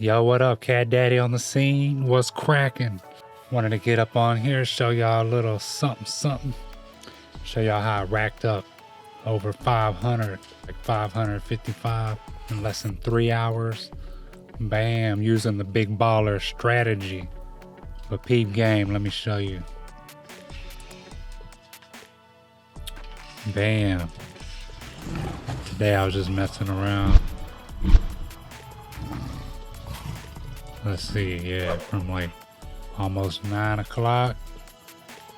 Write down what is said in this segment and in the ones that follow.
Yo, what up, Cat Daddy on the scene? What's cracking? Wanted to get up on here, show y'all a little something. Show y'all how I racked up over 500, like 555 in less than 3 hours. Bam, using the big baller strategy. But peep game, let me show you. Bam. Today I was just messing around. Let's see, yeah, from like almost 9 o'clock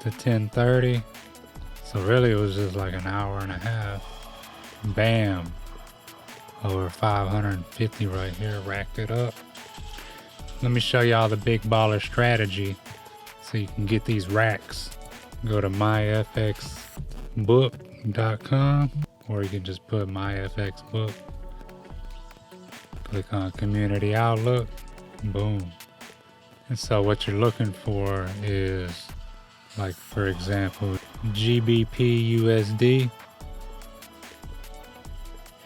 to 10:30. So really it was just like an hour and a half. Bam. Over 550 right here, racked it up. Let me show y'all the big baller strategy so you can get these racks. Go to myfxbook.com or you can just put myfxbook. Click on community outlook. Boom. And so what you're looking for is, like, for example, GBP USD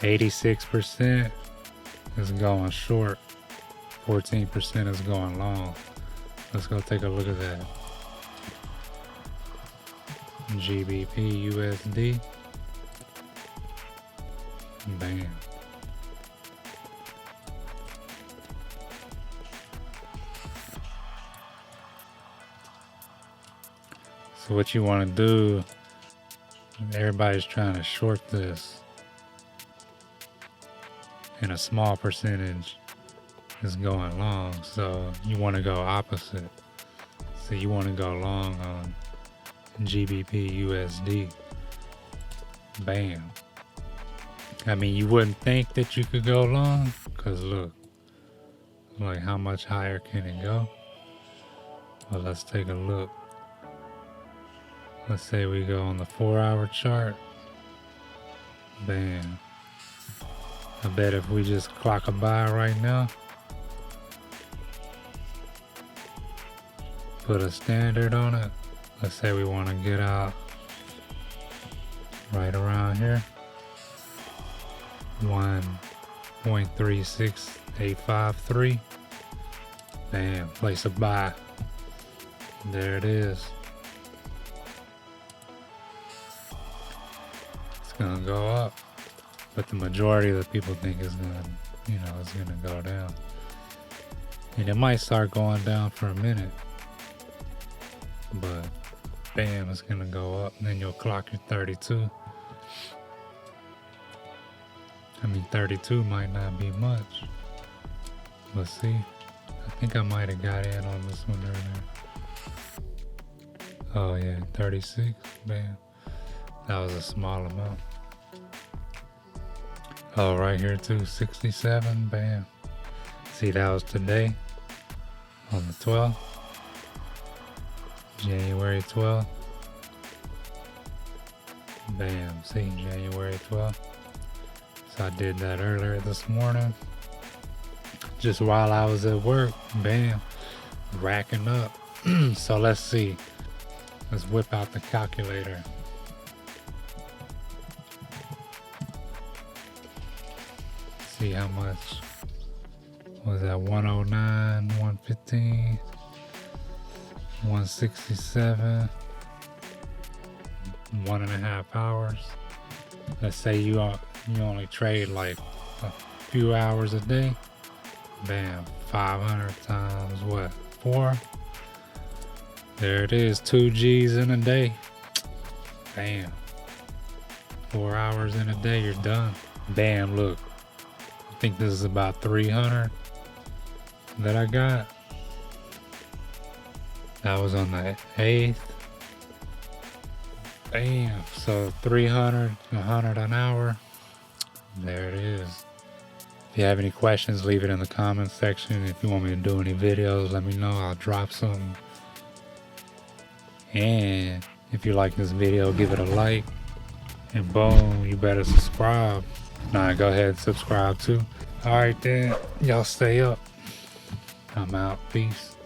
86% is going short, 14% is going long. Let's go take a look at that. GBP USD. Bam. So what you want to do, everybody's trying to short this, and a small percentage is going long. So you want to go opposite. So you want to go long on GBP USD. Bam. I mean, you wouldn't think that you could go long, because look, like, how much higher can it go? Well, let's take a look. Let's say we go on the 4-hour chart. Bam. I bet if we just clock a buy right now, put a standard on it. Let's say we want to get out right around here. 1.36853. Bam, place a buy. There it is. Gonna go up, but the majority of the people think it's gonna, it's gonna go down, and it might start going down for a minute, but bam, it's gonna go up, and then you'll clock your 32. I mean, 32 might not be much. Let's see. I think I might have got in on this one earlier. Oh yeah, 36. Bam. That was a small amount. Oh, right here too, 67, bam. See, that was today, on the 12th, January 12th. Bam, see, January 12th. So I did that earlier this morning, just while I was at work, bam, racking up. So let's see, let's whip out the calculator. See how much was that? 109, 115, 167, 1.5 hours. Let's say you only trade like a few hours a day. Bam, 500 times what? 4. There it is, 2 G's in a day. Bam, 4 hours in a day, you're done. Bam, look. I think this is about 300 that I got. That was on the 8th. Bam. So 300, 100 an hour. There it is. If you have any questions, leave it in the comments section. If you want me to do any videos, let me know. I'll drop some. And if you like this video, give it a like. And boom, you better subscribe. Nah, go ahead and subscribe too. Alright then, y'all stay up. I'm out. Peace.